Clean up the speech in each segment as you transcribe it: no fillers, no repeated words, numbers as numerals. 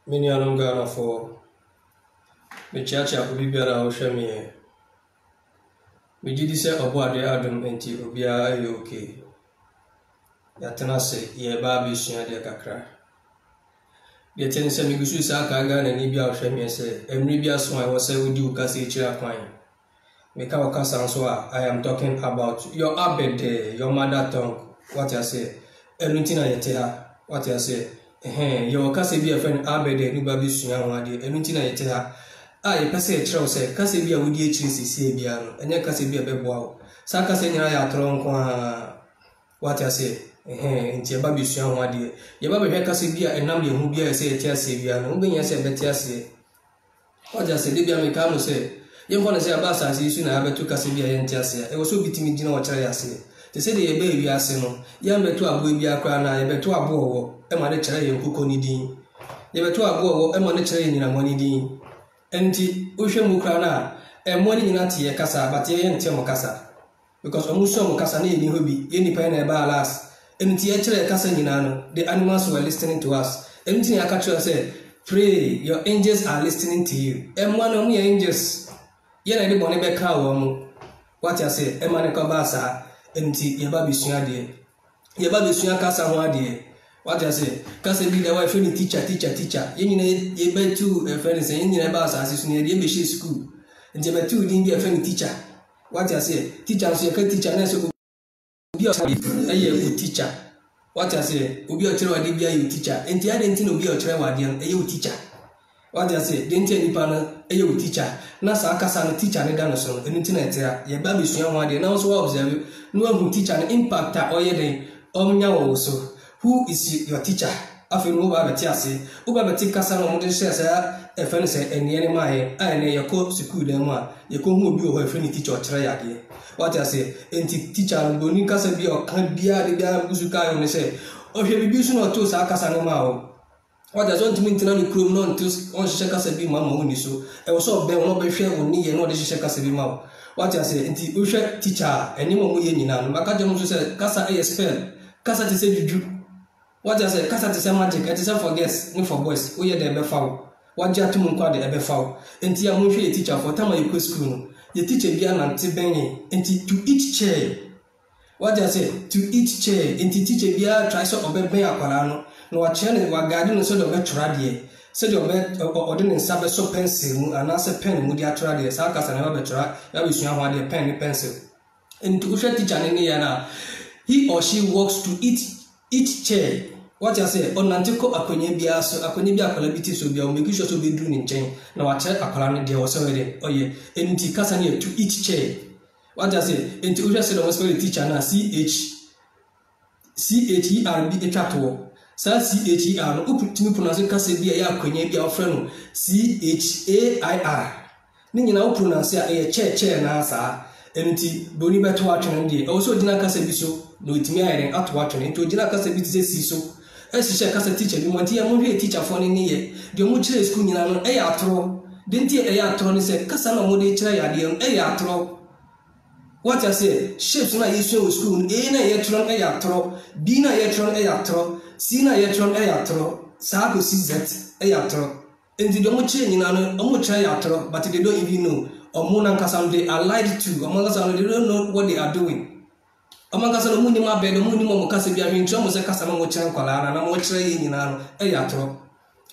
Many along Ghana for the church of Bibiara Oshami. We did this about the Adam and Tibia okay. Yatanase, ye baby, Shia Kakra. The tennis and Migusu Sakagan and Libya Oshami say, and Libya so I was say with you, Cassie Chirapine. Mekawa Kasanswa, I am talking about your abede, your mother tongue, what I say, everything I tell what I say. Your Cassie be a friend abede, new baby Suyan, everything I tell her. I pass a trouser, Cassibia with the HCC, and then Cassibia Bebo. Sacasenia tron what I say, in Tiababi Suyan, dear. Your baby Cassibia and Nambi who be a say Tiasibia, and when you say Betiasi. What I say, Libya Mecano say. You want to say about as you soon have to Cassibia and Tiasia. It was so beating me, Gino, what I say. They say they baby are saying, Yam to a baby a crown, I bet to a bow, and my cherry and coconut dean. You bet to a bow, and my cherry in a money dean. Enti Usha Mukrana, and money in Atia Casa, but ye and Tiamocasa. Because Omuso Casa need hobby, any pen and balas. And Tiacher Casanino, the animals were listening to us. Anything I catch said, pray, your angels are listening to you. And one of me angels. Yen I did one ever cow. What I say, Emanica Basa, empty Yababi Suadi. Yababi Suya Casa one day. What I say, Casa be the wife, any teacher. You bet two friends and Indian bus as near the Embassy School. And you bet two didn't be a friend teacher. What I say, teachers, you can teach an answer will be a good teacher. What I say, will be a child, be a teacher, and the other thing will be a child, a you teacher. What I say, didn't any panel, a you teacher. Nasa Casan teacher and Danason, and internet, your baby soon one day, and also observe no one who teach an impact or your day, also. Who is your teacher? After Uba Tiasi, Uba Ticasa, Modern says, a friend said, and the enemy, and your coat secure them one. You come who be her friendly teacher, Trayaki. What I say, and teacher, Bonica be or can't be a Buzuka, and they say, or she be soon or two Sakasanamao. What does want to mean to know the crew non to on Shakasabi Mamma only so? I was so bad, not be fair when you know the Shakasabi Mao. What I say, and the Usha teacher, and you won't win in Macadam said, Casa ASFL, Casa to say you. What I say, Casa to say magic, and to say for guests, no for boys, we are the Befow. What Jatumunqua the Befow, and Tia Munshi teacher for Tama you school. The teacher began and Tibeni, and to each chair. What I say, to each chair, and to teach a beer tries to obey Aquarano, no a channel were guarding sort of a tradie. Said your bed ordinary Sabbath so pencil, and answer pen with your tradie, Sarkas and Albertra, that was young one their pen pencil. And to Usha teacher in Indiana, he or she walks to each chair. What I say, on Nantico Aconibia, so Aconibia Colabiti so be make sure to be doing in chain. Now I check a colony there was already, oh yeah, and Casania to each chair. What I say, and to Usha said, I was going to teach now CHERB a capital. Sa CHER, who put me pronouncing Casabia, Conabia friend, CHAIR. Nina pronounce a chair now, sir. Empty Boniba to watch and day. Also, Dina Casabiso, no it me at watching into Dina Casabis so. As she shall teacher, you want to teacher for any year. The Mutre school in an ayatro. Didn't you ayatron say Casana Modi Chayadium ayatro? What I say, ships na issue school, Ena yetron ayatro, Bina yetron ayatro, Sina yetron ayatro, Sago sees ayatro. And they don't change in an ayatro, but they don't even know. Or Monan Casam, they are lied to. Among us, they don't know what they are doing. Among us, the Munima bed, the Munimo Casabia, in Chomo Casamo Chanquala, and I'm watching in an ayatro.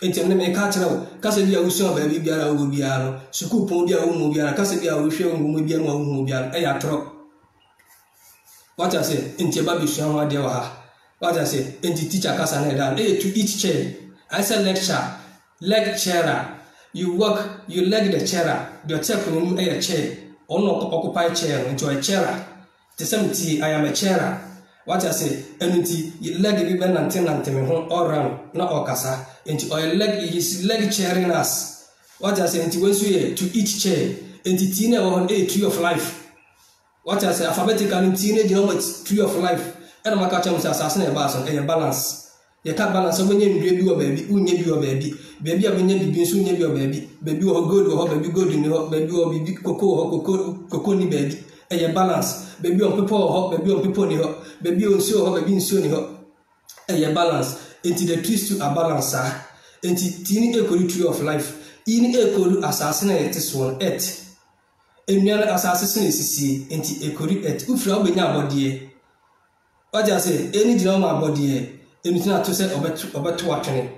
And then make catcher, Casabia will show baby Biara Ubiano, Sukupodia Umubiana, Casabia will show Umubian Umubian, ayatro. What I say, in Tiababi Shama Dewa. What I say, in the teacher Casaneda, to each chair. I said lecturer. You work, you leg the chair, your chair from a chair, or not occupy chair into a chair. The same I am a chair. What I say, and you leg the ribbon and tenant home all round, not Ocasa, into a leg is leg chairing us. What I say, into to each chair, into tina on a tree of life. What I say, alphabetically teenage number tree of life, and my catcher was assassin a balance. You can't balance when you review a baby, who name your baby. Baby, I mean, you soon name your baby. Baby, or good, or baby, good in your baby, or baby, cocoa, baby. And your balance. Baby on people, or baby on people, baby on so, or baby in soon. And your balance into the twist to a balance, enti tini ekori tree of life ini ekori asase na yete so earth enua asase na sisi enti ekori earth ufra obenya abode waja say eni jina ma abode eni tina to say obeto atwene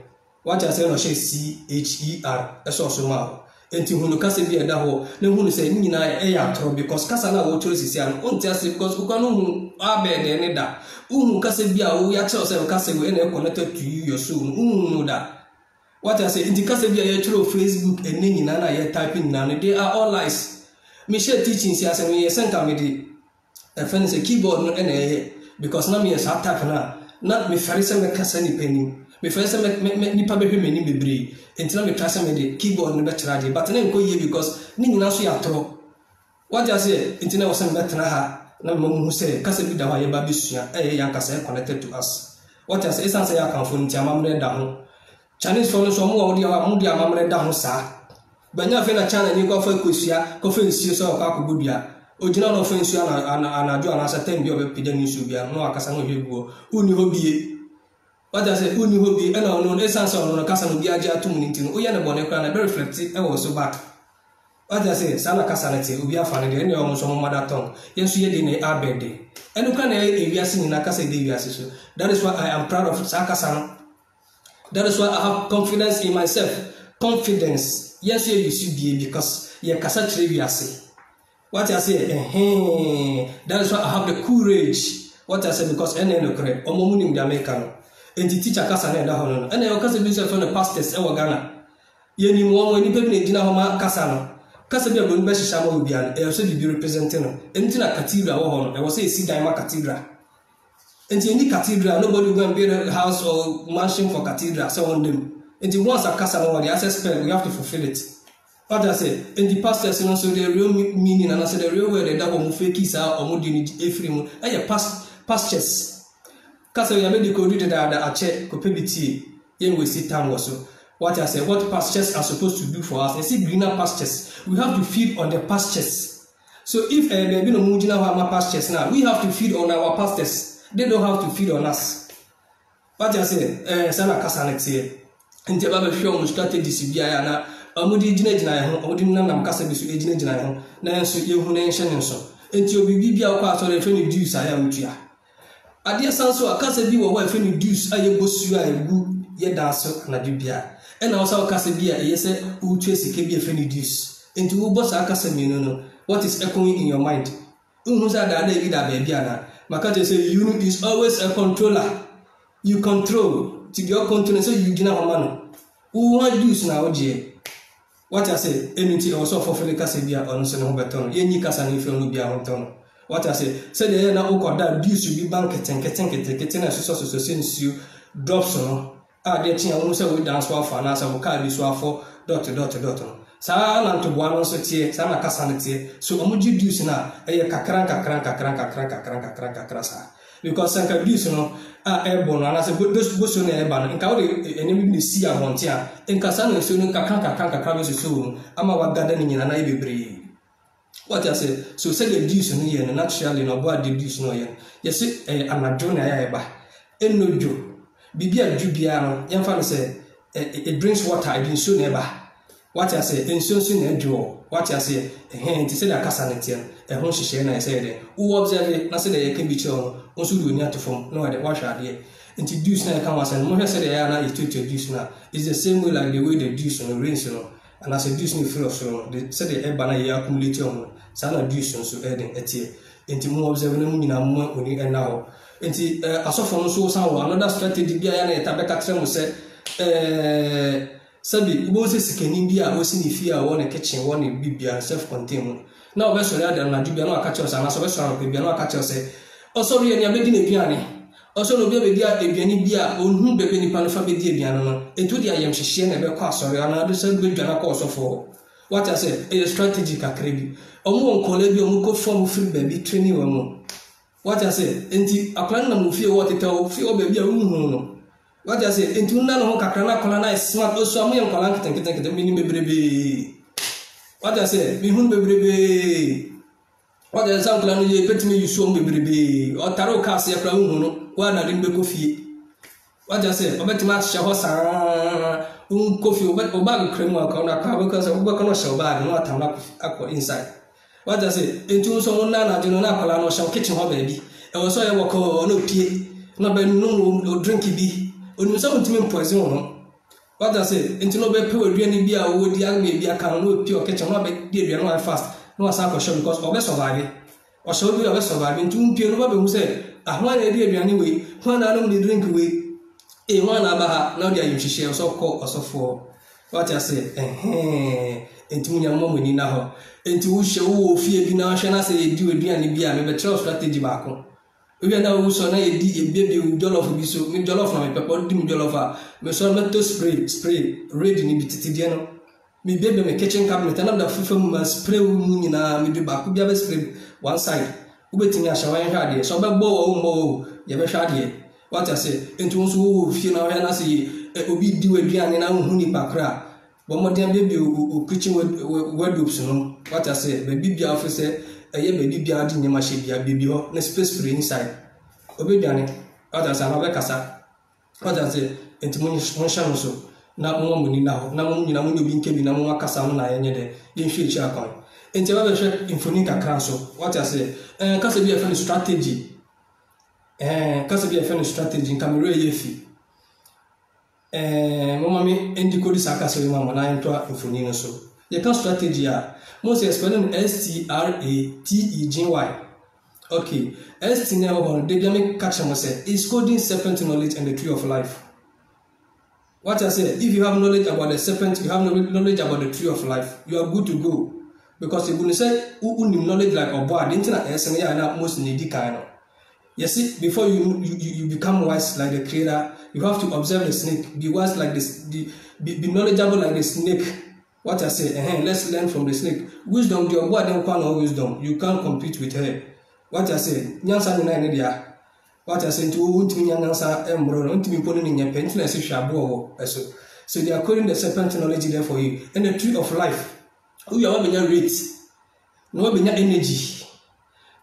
waja say no she CHER eso so ma enti hunu kasa bi eda ho na hunu say ni nyina e ya tro because kasa na wo tro sisi an onti ase because ukanu hu abede ne da uhu kasa bi a wo ya che say kasa we na connected to you your soul uhu da what I say enti kasa bi a ya tro Facebook eni nyina na ya typing na they are all lies me share teaching si ase me senta me di e fen say keyboard no na e because na me yes attack na me fere say me kasa ni pani me fere say me nipa be hwe me ni bebre enti na me try say me di keyboard no be trade but na nko ye because ni nyina so ya tro what I say enti na wo say me tena ha na me mu say kasa bi da wa ye ba besua ya kasa connected to us what I say esan say ya kan fo nti amamre da ho Chinese phone so mo wo di amamre da ho sa banya fe na channel ni ko fa kosua ko fa nsie so ka akobodua ogina no fa nsie na anajo ana sa tem bi obepida ni nsu bia no akasa no hwebuo uni hobie wada say uni hobie e na no essence no kasa no bia ja atum ni ntino o ye ne bone kra na be reflect e wo so back wada say sana kasa na te obi afa ne de ne o so mo mother tongue yensu ye de ne abede enu kra na e wiase ni na kasa de wiase so that is why I am proud of sakasa no that is why I have confidence in myself confidence yes you should be because you kasa chere wiase what I say that is why I have the courage what I say because ene no kre omomu ni America no enti teacher kasa na da ho no ene o kasa bi se from the pastors e wo Ghana ye ni mo ni pe bi na ho ma kasa no kasa bi abonu be hihya ma obi an e so bi representing no enti na cathedral wo ho no e wo say si dan ma cathedral enti any cathedral nobody go and build a house or mansion for cathedral so on them enti once a kasa no the access spell we have to fulfill it. What I say, and the pastors you know so the real meaning and I say the real way that mo fake is or mo di efrimu eh pastures kasa we made the code that a check ko pebiti yen we sit time also what I say what pastures are supposed to do for us they see greener pastures we have to feed on the pastures so if there be no mujina wa pastures now we have to feed on our pastors they don't have to feed on us what I say sana kasa next year nti ba be hwe o strategy bia na amudi gina ho amudi nam kasa bi so gina ho na enso ye hu na enhye ne so enti obibi bia kwa atore fe ni dues aya wutua ade sanso akasa bi wo ho fe ni dues aye bosu agu ye danso na dubia e na osa akasa bi a ye se wutua sike bi fe ni dues enti wo boss akasa mi no what is echoing in your mind unhu sa da bi da ba bia na makate say you is always a controller you control to your control so you gina ho mano who want dues na oje. What I say, anything also for Felicas Bia on Son Beton, any Cassan if you be on town. What I say the na oko that dues should be banket and getting a source since you drop so. Ah, the thing I want to say we dance for finance and carry so for dot. Sa to one also tie, Sama Cassanity, so Omuji dues na a kakranka crasa. Because Sanka dues no airborne and I said, those go soon airborne and Kaudi enemy see a montia and Casano soon kakranka crabs soon. I'm our gardening in an ivy breed. What I say, so said the dues no yen, naturally no board the dues no yen. Yes, I'm a Jonah Eba. And no Jew. Bibia Jubiano, young father said, it drinks water, I didn't soon ever. What I say, and soon a draw. What I say, a hand to say a Cassanetian, a home she and I said, who observe it, not say can be shown, also do not to form, no other wash out here. And to do snake come and more said, I is to duce now. It's the same way like the way they do on the rain, so. And as a duce new flow, so they said the ebana ye accumulate on, sana duce so adding a tear. Into more observing in a moment when you now. And I saw from so sound another strategy, Biana, Tabaka Tremo said, Sabi, Moses can India was in fear one a kitchen, one in Bibia, self contained. Now, Vessel and Nadubiano catchers and as a vessel, Bibiano catchers say, oh, sorry, and you're making a piano. Also, no baby, a piani bia, on whom baby Panafa piano, and to the I am Shishan and a cost, or another said good Jana course of all. What I said, a strategic acrebi. A more collegium who could form free baby training or more. What I said, and a plan of fear what it all, fear baby a room. What I say, into none of Kakrana Colana is smart, also a million Colank and get the minimum baby. What I say, me whom baby. What I sound like, bet me you saw me baby, or Taro Cassia Crown, one I didn't be coffee. What I say, Obetima Shahosa, coffee, Oba cream, or because of work on a show bag, not aqua inside. What I say, into some nana, do not allow some kitchen baby. I was so I walk on no pee, no by no drinky be, only something poison. What I say, into no better really be a wood young maybe I can no pure kitchen, not be dear, no fast, no sample show because of a surviving. Or show you a surviving to pure who say, I want a dear anyway, when I don't drink away. One abaha, now they are share so called or so for. What I say, into your mom in now, into show fear be now, shall I say, do a dear and be a better strategy back. We are now also a baby with Jollof, be so in Jollof, my papa, dim Jollofa, me so not to spray, ready in Bititiano. Me baby, my kitchen cabinet, another film spray in a middle back, be a spray one side. Ubeting a shower and hardy, so by bow, you have a shady. What I say, into who feel now, and I see Obi do a dian and I'm honey pakra. But more than baby who preaching word oops, no. What I say, baby officer, a year baby beard in your machine, baby, no space for inside. Obi Danny, others are not casa. What I say, into Monishan also. Not more money now, no one you being kept in a more casana any day, in future coin. Into other ship in Funica Council. What I say, and cause be a funny strategy. Because be a friend strategy in Cameroon Yefi. Mommy, Indi Cody Sakasri Mamma, I am to Infonino so. The can strategy are most explaining STRATEGY. Okay, ST now the dynamic catcher say is coding serpent knowledge and the tree of life. What I say, if you have knowledge about the serpent, you have knowledge about the tree of life, you are good to go. Because if you say, who knowledge like a boy, the internet is most needy kind of. You see, before you become wise like the creator, you have to observe the snake, be wise like this, be knowledgeable like the snake. What I say, let's learn from the snake. Wisdom, your boy don't call no wisdom. You can't compete with her. What I say, Nyansa Nina. What I say to Nyansa Embro, don't be putting in your penitence shabo. So they are calling the serpent knowledge there for you. And the tree of life. Who you have in your rate, no be your energy.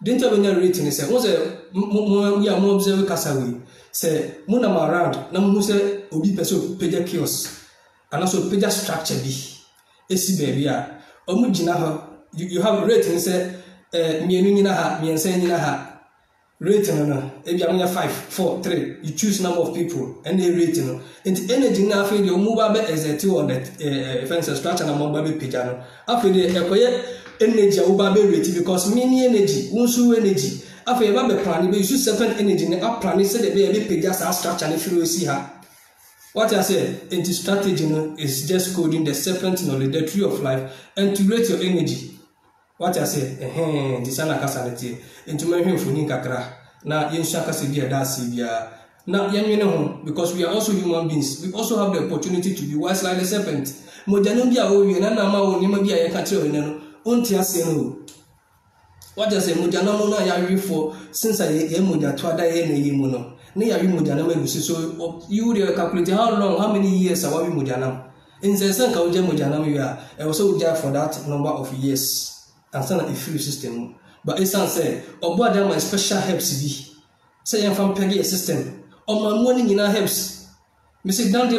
Didn't have any rating, say, was we are more observing Casawi. Say, Munam around, Namuse, Obi Peso, Peja Kios, and also Peja structure B. AC baby, Omujinaha, you have a rating, say, Mianinaha, Miansanaha, rating, Ebia 5, 4, 3. You choose number of people, and they rating. And energy now for your move as a 2 on that fence structure and among baby pijano. After the energy rate because many energy, unsu energy. After you have a plan, you use serpent energy and up plan said that baby pay just our structure and if you see her. What I said, into strategy is just coding the serpent knowledge, the tree of life, and to rate your energy. What I said, this is casality, into my home for Ninkakra. Now, Yenshaka Sibia Dasibia. Now, because we are also human beings, we also have the opportunity to be wise like the serpent. Mojanubia, we and Nama, Nimabia, Catro. What does a Mujanamona Yari for since I am Muja Twada Yemuno? Near Mujanama, so you calculate how long, how many years are we Mujanam? In the San Kauja Mujanam, you are also there for that number of years and send a free system. But it's said, or what my special helps be. Say I'm from Peggy system, or my morning in our helps. Mr. Dante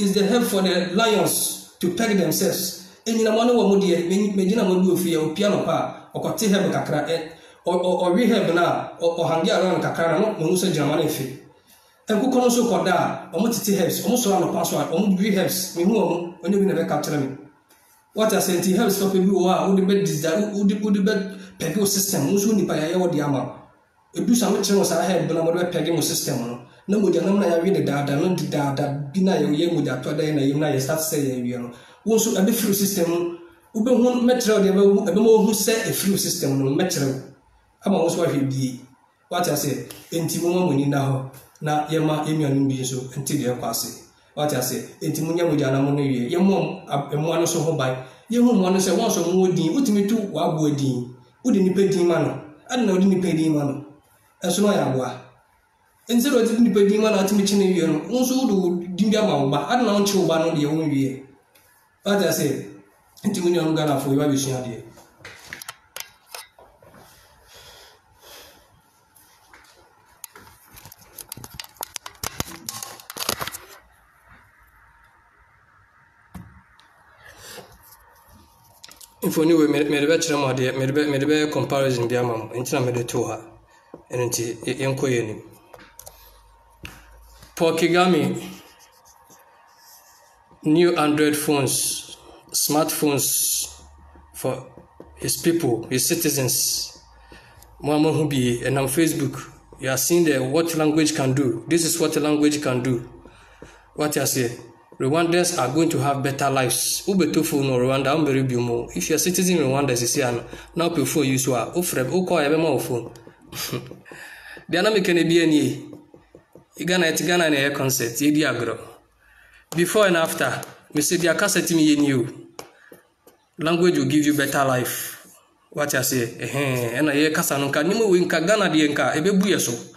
is the help for the lions to peg themselves. And in a one or Medina will do for your piano pa, or Cotihem Kakra, or rehab now, or hang around Kakara, Monusa Germany fee. And who can also call that, or multi helps, almost on a password, or rehabs, me home when you never capture me. What I said, he helps stop you who the bed desire, who the bed peggo system, who's only by a yama. If you some channels I had, but I'm a pegging system. No more than I read the data, not the data, Bina, your young with that, and I start saying, you know. Also, a bit free system, Uber metro, the who set a free system no metro. I'm almost what he be. What I say, Intimum winning now, Yama, Emian Biso, until they are passing. What I say, Intimunia Mujana, your mom, and one so by. Your home one say once or more dean, what me too, what would dean? Wouldn't pay the man? I don't know, didn't pay the man. As soon as I was. Instead of didn't pay the man at Michin, also do Dingamma, but I don't know to ban on the own year. What I say, Intiminium Ghana for your vision. If only we made a better made a better comparison, dear mom, and I made it to her. And Yanko Paul Kagame, new Android phones, smartphones for his people, his citizens. Mama Hubi, and on Facebook, you are seeing what language can do. This is what the language can do. What I say, Rwandans are going to have better lives. Ubetofu no Rwanda, if you are citizen in Rwanda, you see, now before you saw, call a phone. The anamic can be any Ghana and air concert, Yediagro. Before and after, Mr. Diakasset me in you. Language will give you better life. What I say, and I hear Casanonka, Nimu Winka Ghana Dienka, Ebebuyaso.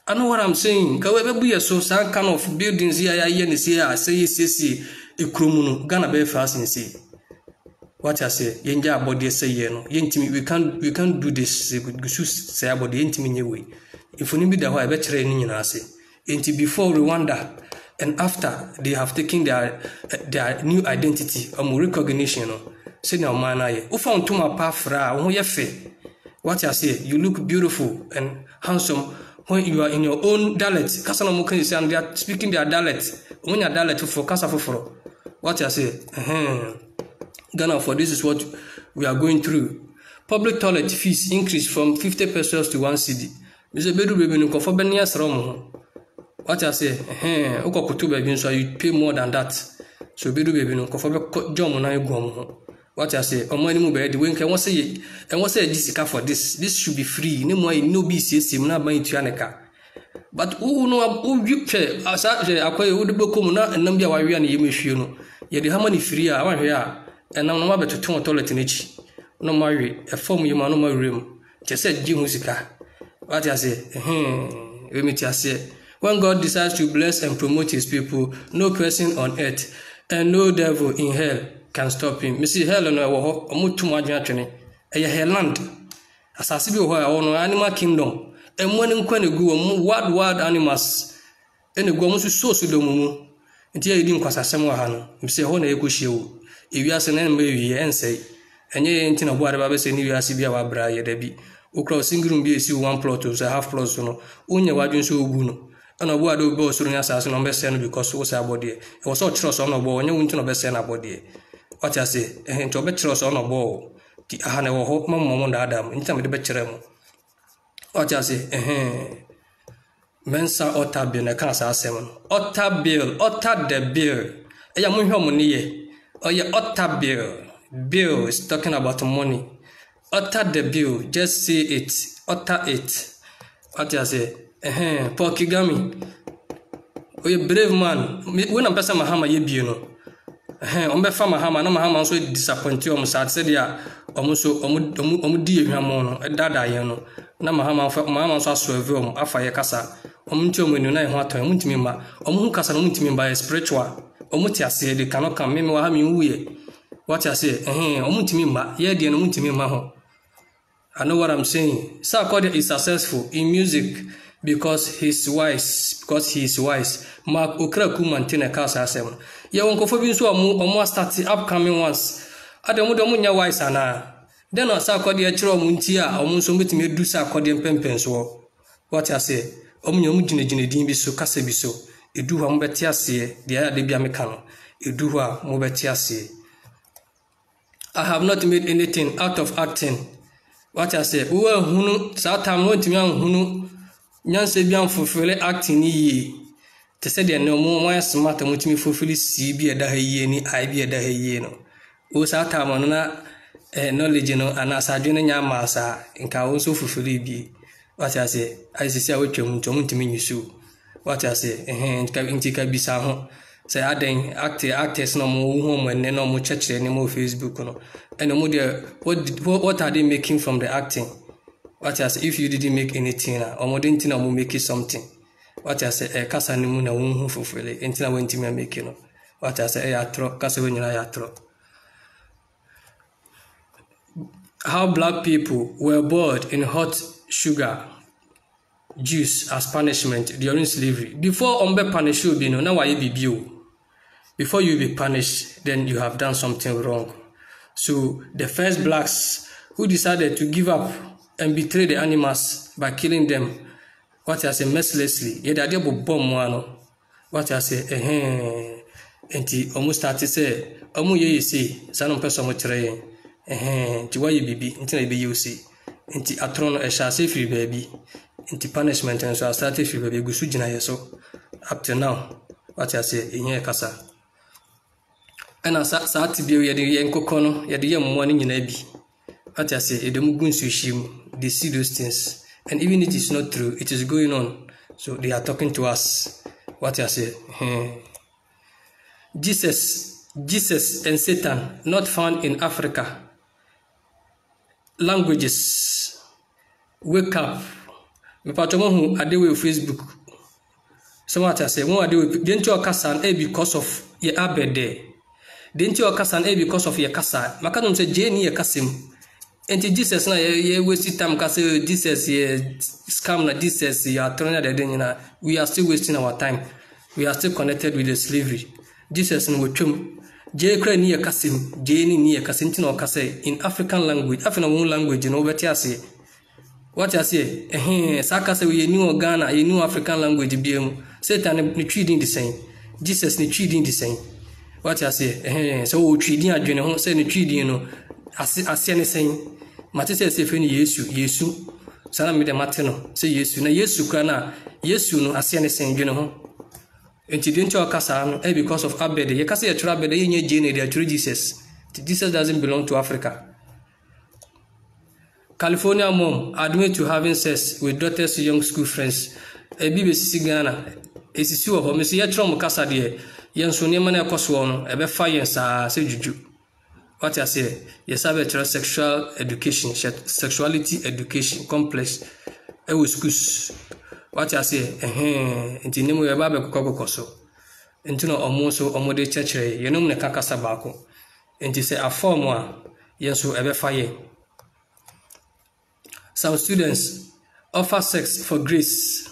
I know what I'm saying. Ebebuyaso, some kind of buildings here, say, a crumunu, Ghana be fast and see. What I say, Yenja body say, no, Yentimi, we can't do this, say about the intimate way. If we need the way better training in us, into before Rwanda and after they have taken their new identity or recognition. Say now, man, I found to my path what I say, you look beautiful and handsome when you are in your own dialect. Kasana and they are speaking their dialect. When your dialect for Kasa for what I say, Ghana, for this is what we are going through. Public toilet fees increased from 50 pesos to 1 cedi. Mr. Bedu baby no for Benias Romo. What I say, Okokutu baby, so you pay more than that. So Bedu baby no for John Monai Guam. What I say, or money move the wink and what's say, Jessica for this. This should be free. No more, no BCS, not buying Tianaka. But who know who you pay as I would book and number why we are in the yet how many free I want here, and I'm not to turn toilet in each. No marry, a form you man no more room. Just said Jim Musica. What I say, let me just say, when God decides to bless and promote his people, no person on earth and no devil in hell can stop him. Missy Helen, I will too much actually. A land, as I see where I own animal kingdom, and when you can go wild animals, and the gomus so to the moon. Until you didn't cause a summer hand, Missy Hone Ecushio. If you ask an enemy, and say, and ye ain't in a water baby saying you are Sibia Bra, Debbie. Ukra single be see 1 plot to a half plot sono. Unya wajun so buno. And a word of boss on assassin on best because was our body. It was so trust on a ball, and you went to a best body. What I say, and to a better on a ball. The Hana or Hope Mamma Adam, in time with the better. What I say, Mensa Otta Bill, a cancer 7. Otta Bill, Otta the Bill. A young homony. Oh, yeah, Otta Bill. Bill is talking about money. Utter the bill, just say it. Utter it. What I say? Paul Kagame. Oh, you brave man. When I'm passing Mahama, you be no. Ombefa Mahama, no Mahama so disappoint you. Said ya, almost dear Ramono, a dada yano. Na Mahama so swerve afa kasa. Omunti when you know what time muntimimba. Omunkasa muntimimba is spiritual. Omuti ase they cannot come. Me wa hami uye. What I say? Omuntimimba. Ye de no muntimimba ho. I know what I'm saying. Sarkodie is successful in music because he's wise. Mark Okraku maintain a casa 7. Ya won't confirm so more start upcoming ones. I don't know wise and then I Sarkodie chiro muntia or munso meet me do Sarkodie pempens war. What I say? Omujine dimbi so casebiso. A do one betiasie, the other debia mecano. A do one mobetiasie. I have not made anything out of acting. What I say, we were hunu, Satam went to young hunu, Yansebian fulfill acting ye. They said they no more smart and with me fulfill see be a dahy any I be a dahy no. O Satam on knowledge and as I do massa, and can also fulfill be. What I say, what you want to mean you so. What I say, and can take a bisa. Say adding actors no more home and no more church anymore Facebook no. And no more what are they making from the acting? What I say if you didn't make anything or more than no make it something. What I say a casa ni muna won't fulfill it until I went to make you know. What I say a tro casa when you are tro. How black people were boiled in hot sugar juice as punishment during slavery. Before umbe punish you, now why you be. Before you be punished, then you have done something wrong. So the first blacks who decided to give up and betray the animals by killing them, what I say mercilessly, yet I did bomb one. What I say, enti almost started say, ye see, some person much rain, to why you be, until I be you see, enti a throne a shall say free baby, enti punishment, and so I started free baby, Gusujina so up to now, what I say in here casa. And I sat to be a yanko corner, yet the young morning in Abbey. What I say, a demugun sushim, they see those things, and even if it is not true, it is going on, so they are talking to us. What I say, Jesus and Satan not found in Africa. Languages, wake up. Me patomo hu ade we Facebook. So what I say, one ade we didn't you okasan because of your abede. Didn't you okasan because of your kasa. Makadum say Jane ye kasim. Enti Jesus na ye waste time kase Jesus ye scam na Jesus ya throwing the den na we are still wasting our time. We are still connected with the slavery. Jesus no wotwam je kra ni ye kasim je ni ye kasim tin o kase in African language African language no beti ase. What I say saka say we new Ghana ye new African language biam Satan ni treating the same. Jesus ni treating the same. What I say so we treating adwene ho say ni treating no ase ne same. Mate say fe ni Yesu sana me de mate no say Yesu na Yesu kra na Yesu no ase ne same dwene ho enti didn't you kasa no because of abede ye kasa ye try abede ye nye jene de try Jesus doesn't belong to Africa. California mom admit to having sex with daughter's young school friends ebi be sisi Ghana esisi wo ho me say ye trom kasa de ye nso ne ma na ekoso no ebe fa yen sa se juju. What I say, yes, I have sexual education, sexuality education complex. Was schools. What I say, and in name of Baba Cocoso. And to know almost so omode church, you know, the Cacasabaco. And to say a form one, yes, so ever fire. Some students offer sex for grace.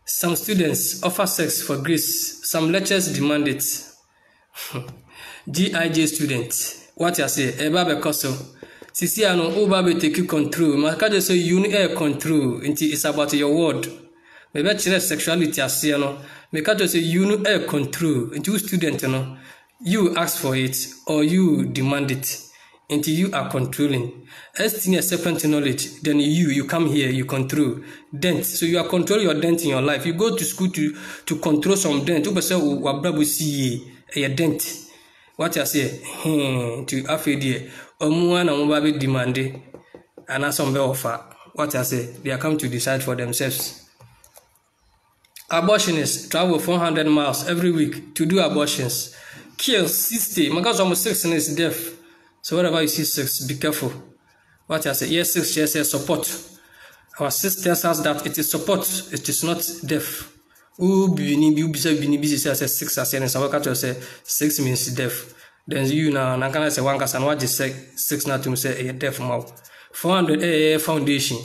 Some students offer sex for grace. Some lectures demand it. GIJ student, what I say, eba bekoso. Sisi ano oba be take control. Makaje say you air control. Inti it's about your word. Maybe chile sexuality as ano. Makaje say you air control. Inti student no, you ask for it or you demand it. Until you are controlling. As in a separate knowledge, then you come here, you control. Dent. So you are controlling your dent in your life. You go to school to control some dent. You say wabrabu see a dent. What I say, to Afedi, Omuan and Mubabi demanded, and as some offer. What I say, they are come to decide for themselves. Abortionists travel 400 miles every week to do abortions. Kill 60, because almost 6 is deaf. So wherever you see 6, be careful. What I say, yes, 6 yes, support. Our sister tells us that it is support, it is not deaf. Busy say 6 as and some say 6 means deaf. Then you now can I say 1 and what is 6 now to say a deaf mouth. 400 foundation.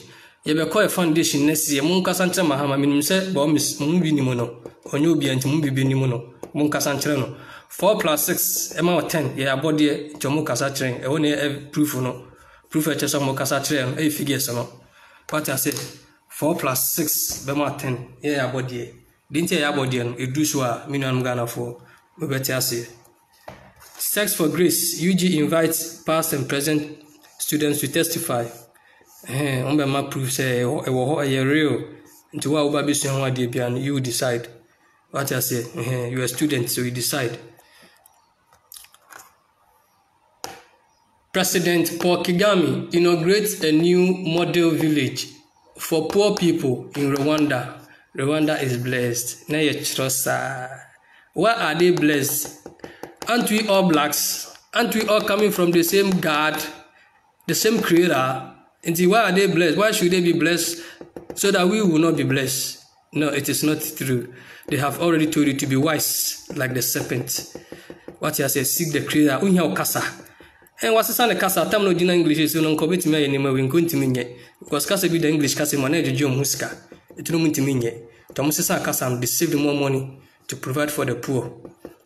You be call a foundation next year. Munka Santra Mahama minimum say bombs Mumbi Nimono. Or you be anti Mumbi Nimono. Munka Santrano. 4 plus 6 amount 10. Yeah, body Jomuka Satrin. I only proof no. Proof at some Mokasatran, a figures no. What I say 4 plus 6 Bema 10. Yeah, body. Didn't you abodian a duswa minimum Ghana for Mubetiasi? Sex for Grace. UG invites past and present students to testify. My proof say a real into what Baby you decide. What I say, you are a student, so you decide. President Paul Kagame inaugurates a new model village for poor people in Rwanda. Rwanda is blessed. Why are they blessed? Aren't we all blacks? Aren't we all coming from the same God, the same creator? And why are they blessed? Why should they be blessed so that we will not be blessed? No, it is not true. They have already told you to be wise like the serpent. What you say, seek the creator. Unya kasa. And what's the kasa? Tam no dina English so no commit me any more. We going to mean because kasa be the English kasa manage John Muska. It no mean to mean ye. Tomusisa kasa and receive more money to provide for the poor.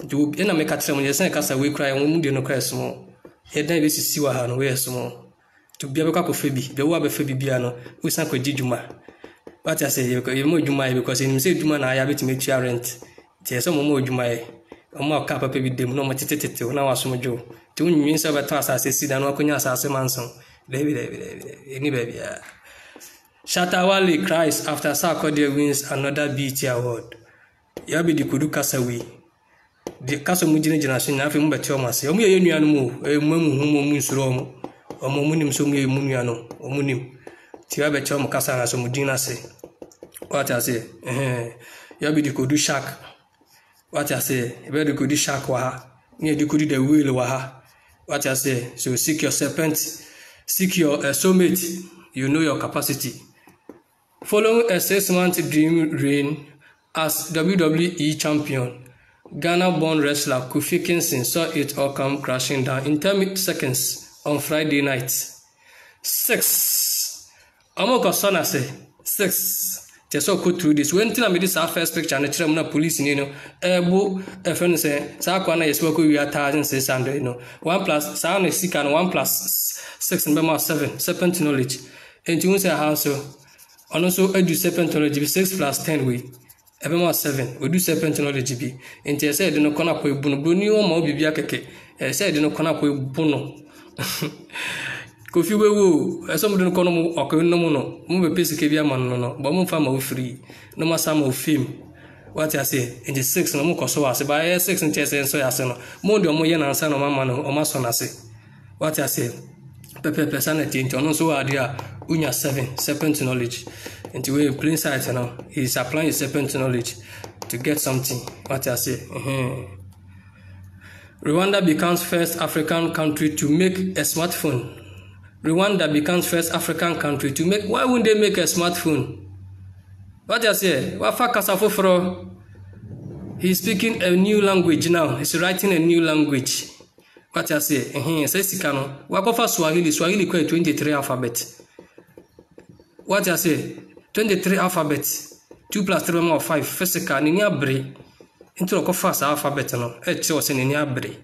You ena make at some yes kasa we cry and we no cry small. Yɛdan bɛ sisi wɔ ha no wɔyɛ small to bia bɛkɔ akɔfa bi bɛ wo abɛfa bi bia no wosan kɔgye dwuma wate ase yɛmɔ dwuma yɛ because ɛnim sɛ dwuma na ayɛ abɛtumi atua rent nti ɛsɛ ɔmɔ dwuma yɛ ɔmɔ aka papa bi dem na ɔmɔ tetetete na wasom dwo nti wonwin sɛ bɛtɔ asase si da na wakɔnya asase manson dabi ɛni baabia. Shatta Wale cries after Sarkodie wins another BET award. Yabi di kudu kasa wi. Di kasa mu gyina so na afei mu bɛte ɔmo ase. Ɔmo yɛ nua no mu mu mu nsuro ɔmo. Ɔmo mu nim so mu yɛ mu nua no. Ɔmo nim. Ti ya bɛte ɔmo kasa na so mu gyina ase. What I say? Yabi di kudu shark. What I say? Yabi di kudu shark wa ha. Ni di kudu the whale wa ha. What I say? So seek your serpent, seek your soulmate. You know your capacity. Following a 6-month dream reign as WWE champion, Ghana-born wrestler Kofi Kingston saw it all come crashing down in 10 seconds on Friday night. 6. Amoko Sona say 6. Just go through this. When I made this our first picture and the chairman police, you know, a friend say, Sakwana is working with 1,600, you know. 1 plus sound is 6 and 1 plus 6 and number 7. Serpent knowledge. And you say how so? And also, I do serpent knowledge be 6 plus 10 way. Every more 7. We do serpent knowledge be. And I said, no corner for Buno, Bunio, Mobibia Keke. I said, no corner for Buno. Kofi Wewu, as some don't call no or no mono, move a piece of Kavia man, no, but one farmer free, no more sum of film. What I say, in the 6 no more so I say, by 6 and chess and so I say, more than Moyan and son of my man or my son I say. What I say, Pepe personality into also idea, Unya 7, serpent knowledge. And to way plain sight, you know, he's applying serpent knowledge to get something. What I say, Rwanda becomes first African country to make a smartphone. Rwanda becomes first African country to make. Why wouldn't they make a smartphone? What I say? Wafa Kasafofro. He's speaking a new language now. He's writing a new language. What I say? Says Sikano. Wakofa Swahili. Swahili kwa 23 alphabet. What I say? 23 alphabet. 2 plus 3 more 5. Physical. Nini abre. Into the first alphabet no. Chose nini abre.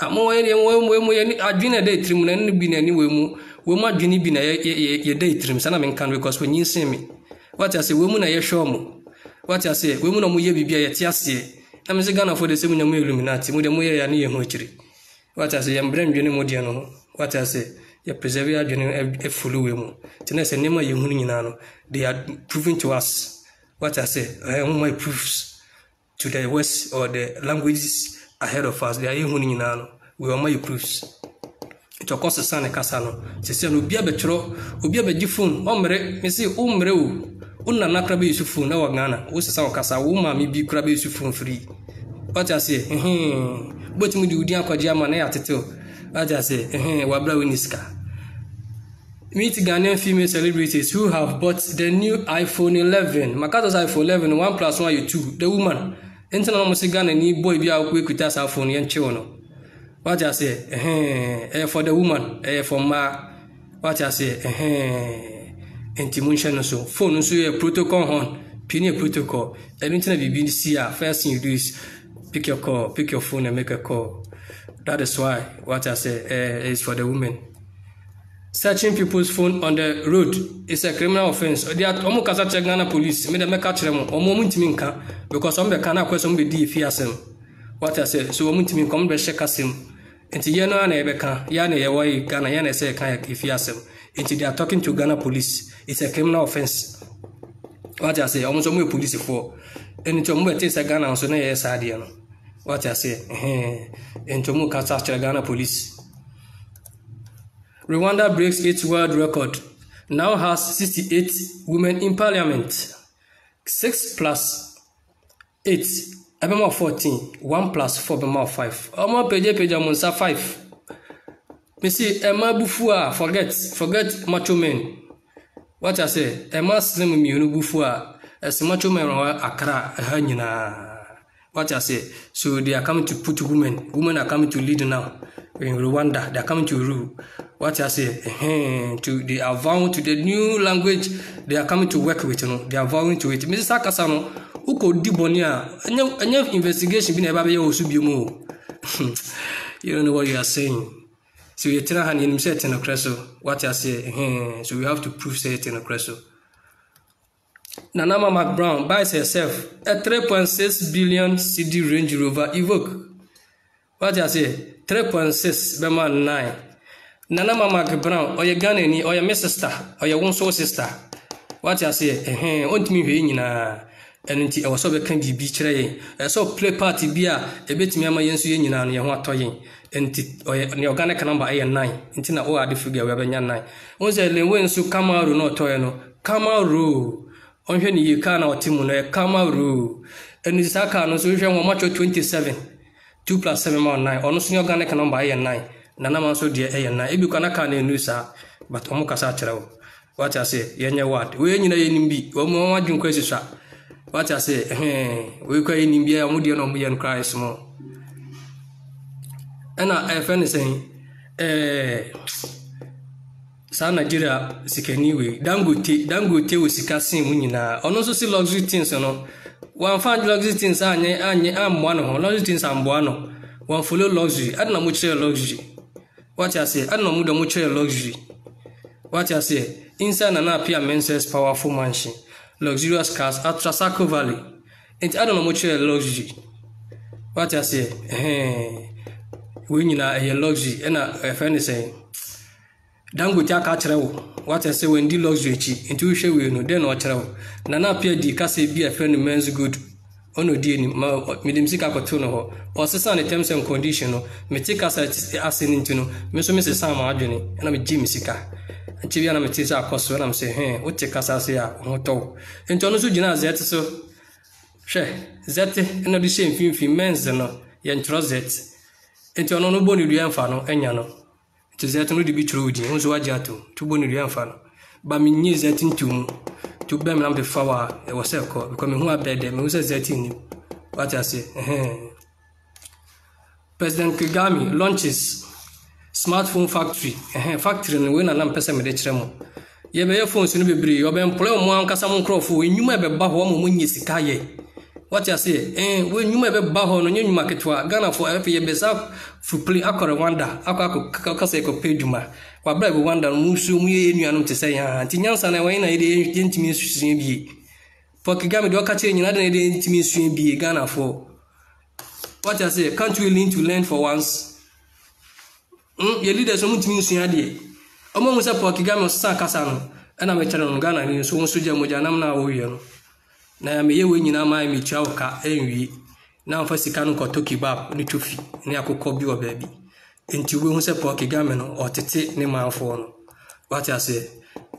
Amo ye adwene day trim na ne bi na ni wemu adwene bi na ye day trim sana men kan because when you see me what I say wemu na ye show mo what I say wemu na mo ye bibia ye tiase na me se Ghana for the same na mo illuminati mo de mo ye ya ne ye ho akiri what I say ye mbra ndwene mo de no what I say ye preserve adwene e follow wemu tena se nema ye hunu nyina no they are proving to us what I say my proofs to the west or the languages ahead of us. They are hunu nyina no we are my proofs. It of course san e kasa no se se no bia betro obi abagi phone o mere me se o mere o na nakra be use phone na wa Ghana wo se san o kasa wo ma me bi kra be use phone free what I say but me di udi akwaji ama na ya tetel what I say wa bra winiska. Meet Ghanaian female celebrities who have bought the new iPhone 11. Makato's iPhone 11 1 plus 1 you 2 the woman Internal Musigan and boy be out quick with us our phone and chono. What I say, for the woman, for ma, what I say, intimation so, phone so a protocol on, penny protocol, and internet BBC, first thing you do is pick your call, pick your phone and make a call. That is why what I say is for the women. Searching people's phone on the road is a criminal offense. They are almost catch Ghana police. Made them make catch them. Omo because some be Ghana question be di fiasem. What I say, so omo ntimi come be check asim. Enti ye no na ebeka, ya na ye why Ghana ya na say kan fiasem. Enti they are talking to Ghana police. It's a criminal offense. What I say, almost omo police for. Enti omo be say Ghana so na ye sad no. What I say, enti omo catch Ghana police. Rwanda breaks its world record, now has 68 women in parliament. 6 plus 8, abema 14, 1 plus 4, abema 5. Omo peje monsa 5. Me see, Emma Bufua, forget macho men. What I say, Emma slim me Bufua, as macho men akra hanyina. What I say, so they are coming to put women are coming to lead now. In Rwanda, they are coming to rule. What I say, they are vowing to the new language they are coming to work with, you know, they are vowing to it. Mrs. Sakasano, who could Dibonia, and your investigation been about your Subiumo. You don't know what you are saying. So you tell her in set in a creso, what I say, so we have to prove say it in a creso. Nana Mama Brown buys herself a 3.6 billion CD Range Rover Evoque. What I say, 3.6 Bema 9. Nana Mama Brown, or your Ghanaian, or your Miss Sister, or your one soul sister. What I say, want me na. And I was over can be beach ray. I saw play party beer, a bit me ama yensu yen and your what toying, and the organic number 8 and 9, until I owe the figure we have 9. Once I learn so Kamaru no toyano, Kamaru. On you can or Timone, Kamaru. And this Akano solution was much 27. 2 plus 7 more 9. Almost organic number 8 and 9. Nana so dear 8 and 9. If you cannot can sir, but Omokasa. What I say, Yanya what? We ain't in be, one more junk crazy shot. What I say, we cry in India, Mudian or Mudian cry small. And I find saying, San Nigeria, Sikaniwe, Dangote with Sikasim Winina, and also see luxury things, one find luxury things, I'm one of luxury things, I'm one. One follow luxury, I don't know much luxury. What I say, I don't know much luxury. What I say, inside an appear men's powerful mansion. Luxurious cars at Trasaco Valley. And I don't know much luxury. What I say, when you are a luxury, and a friend is saying, Dangote catch what I say when the luxury into show we no then or travel. Nana appear the case be a friend men's good. Ono dear Midimsika Cotono, or Sassan terms and condition, may take us as in into no, Mrs. Sam Adjuni, and I'm Jimmy Sika. And Chiviana Matisa cost when I'm saying, what take us as here, Moto. And Tonosu Jina Zet so. She, Zet, and the same film men's no, yan trozet. And Tono Boni Rianfano, and Yano. To Zet no be true, Unzuajato, to Boni Rianfano. But me near Zet into to Birmingham the Flower, it was a call, becoming who are bed, and who's a Zet in you. What I say, President Kagame launches smartphone factory in Win and Pesa Medicremo. Ye be phones in be you be employ one Casamon Crawford, when you may be Baho when you see. What I say, when you may be Baho on your market to Ghana for every Besa for play Akora Wanda, Akako Peduma, while Brave Wanda Musu, you to say, Tinans and I went into me. For Kagame, do catch in another intimacy be Ghana for. What I say, can't we lean to learn for once? Your leaders want me to see among us, Kagame San Casano, and I'm a channel on Ghana, and so on Suja Mojanamna Oyan. Now I may win in my Michauka, envy. Now for Sikano Kotoki Bab, Nitufi, Niako Kobi or baby. Into we won't support Kagame or Tete Nema phone. What I say,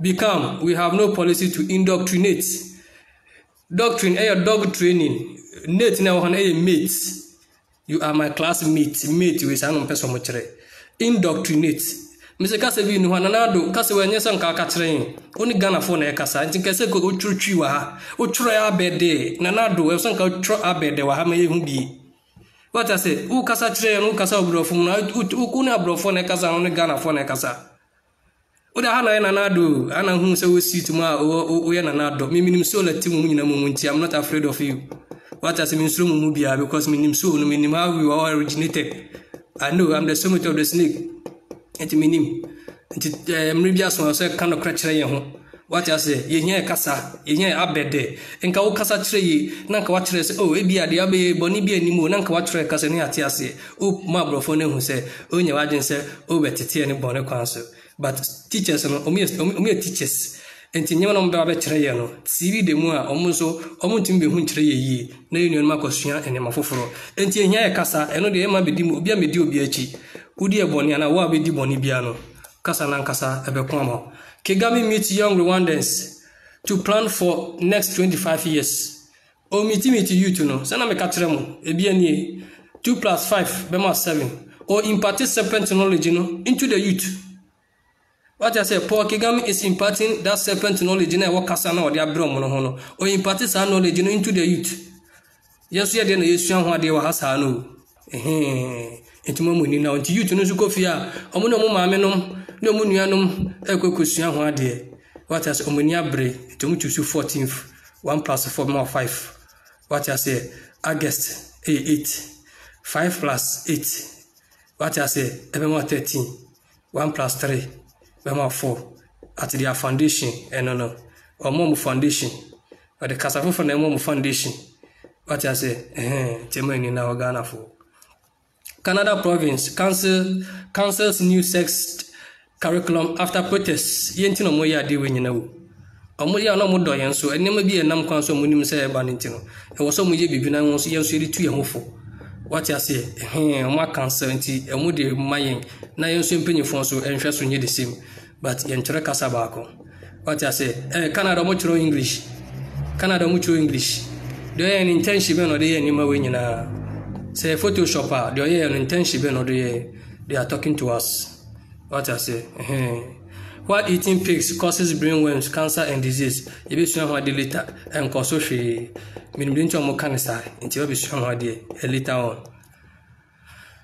become, we have no policy to indoctrinate. Doctrine, dog training, net now on a mates. You are my classmate, mate with an person. Indoctrinate. Mr. Casavi, no one another, Casawan, yes, and Cacatrain. Only Ghana phone a Casa, and Casaco go through Chiwa, or try our bed day. Nanado, if some go our bed, they were having be. What I say, who Casatrain, who Casabro from who Kuna bro phone a Casa on the Ghana phone a Casa. Oda Hana and Anado, Anna whom so we see tomorrow, or Anado, meaning so let him in a moment. I'm not afraid of you. What as a minstrel mubia, because minim so, no minim how we all originated. I know I'm the summit of the snake. And minim. And maybe I saw a kind of cratcher. What I say, ye hear Casa, ye hear Abede, and Kao Casa tree, Nankawatres, oh, Ebia, the Abbey, Bonibia, Nimo, Nankawatre, Casania Tiasi, oh, Mabro for who say, oh, your agent say, oh, Betty and Bonnet Council. But teachers and Omia teachers. And Tinyaman Babe Trayano, CV de Mua, almost Omutimbe Huntre ye, no union Marcosia and Emafoforo, and Tianya Casa, and the Emma Bidimu, Biamedio Biachi, Udia Boniana, Wabi di Bonibiano, Casa Nancasa, Ebequamo. Kagame meets young Rwandans to plan for next 25 years. O meeting you to know, Saname Catremo, Ebianie, 2 plus 5, Bema 7, or imparted serpent knowledge into the youth. What I say, Paul Kagame is imparting that serpent knowledge in a Wakasana or the Abromono, or imparting that knowledge into the youth. Yes, you didn't use what they were Hasano. Into Momuni now, into you to Nuzukofia, Omono Mamenum, no Munianum, Eco Cusian, what dear. What has Omonia Bre, to which you 14th, 1 plus 4 more 5. What I say, August 8, 5 plus 8. What I say, every more 13. 1 plus 3 bema 4 at their foundation no or mom foundation or the casafu for the mom foundation what I say temani na Ghana for Canada province cancels new sex curriculum after protests yenti no moya de we nyina wo omoya no modo yen so enema bi enam kwan so monim say eba nti no e wo so moye bibi na won so yen so eri tu yen hofo what I say omo cancel nti emu de mayen na yen so mpanyifo so enhwe so nye the same but yen chere kasa ba ko what I say Canada mo chiro English do yen internship no de yen nima we nyina say Photoshop do yen internship no de they are talking to us what I say what eating pigs causes brainworms, cancer and disease. You be sure how the later and cause she minimum to more cancer until you be sure how the later on.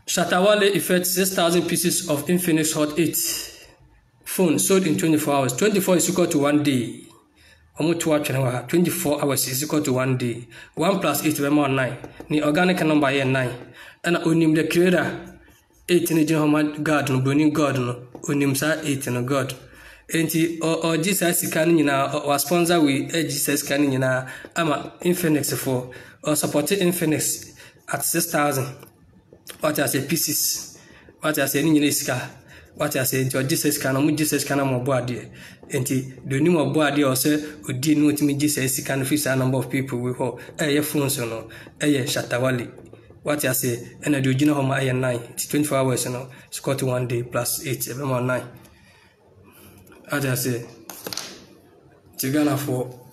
Shatawale effect 6,000 pieces of Infinix Hot 8 phone sold in 24 hours. 24 is equal to 1 day. 24 hours is equal to 1 day. 1 plus 8 is 9. The organic number here 9. And onim the creator 8 in the Jehovah God no burning God no onim sa 8 no God. Enti or Jesus scan nyina or sponsor we Jesus scan nyina ama Infinix for or support Infinix at 6,000 what I say pieces what I say nyina sika what I say enti Jesus scan mo Jesus scan mo bo ade enti do ni mo bo ade o say odi no timi Jesus scan fit a number of people we ho your phones no Shatawale what I say and the original home 9 24 hours no it's got 1 day plus 8 about 9 as I say, Ghana for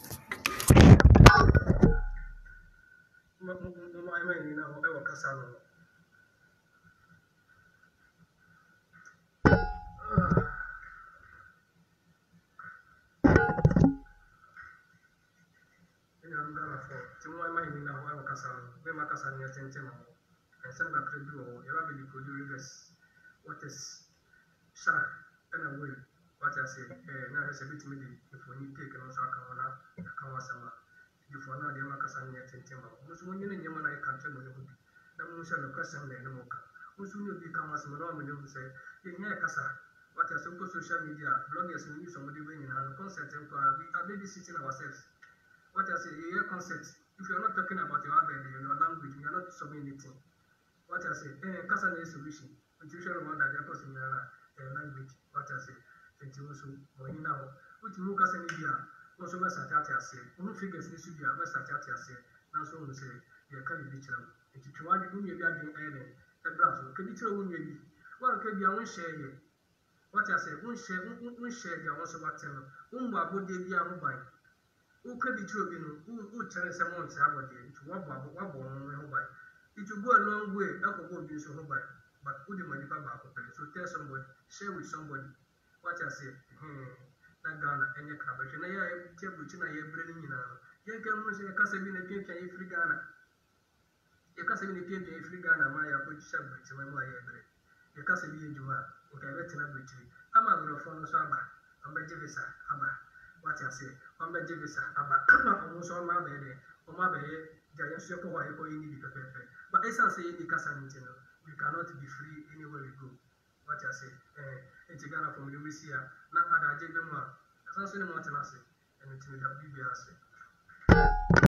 what I say, now there's a bit maybe if we need take and also come sama. If for now, the Makasan yet in Timber. Most when you in Yaman, I can't tell you. The Musa no question there no mocha. Most when you become as Madame and you say, in Yakasa, what I suppose social media, bloggers and use somebody winning and concert and we are babysitting ourselves. What I say, your concept, if you're not talking about your baby, your language, you're not solving anything. What I say, Kasan is solution. But you should want that you're posting your language. What I say. Nti so woni na ho uti kasa ni bia wo so besa tati ase wo figures ni so bia besa tati ase na so wo se ye ka bi kira nti twa de unye bia den ene ebra so ke bi kira unye bi wa ka bia won share ye what I say won share bia won so bate no wo mbo abode bia ho ban wo ka bi kira bi no wo chere se mo nti abode nti wo bo no ho ban it will go a long way that will go bi so ho ban but who the money ba ko pele so tell somebody share with somebody what I say, na Ghana, and your cabbage, and I have table to your brain. You can say a Casabi in a paper in free Ghana. You can say in a paper in free Ghana, my approach subject to my every. You can say in Juma, okay, let's not be tree. I'm a little phone Saba, I'm a Jevisa, Abba. What I say, I'm a Jevisa, Abba, almost on my bed, or my bed, Giant Super White or any bit of paper. But as I say in the Casanitino, we cannot be free anywhere we go. What I say, in Ghana from the Russia, not had a Jebima, as I say, and it's in the BBS.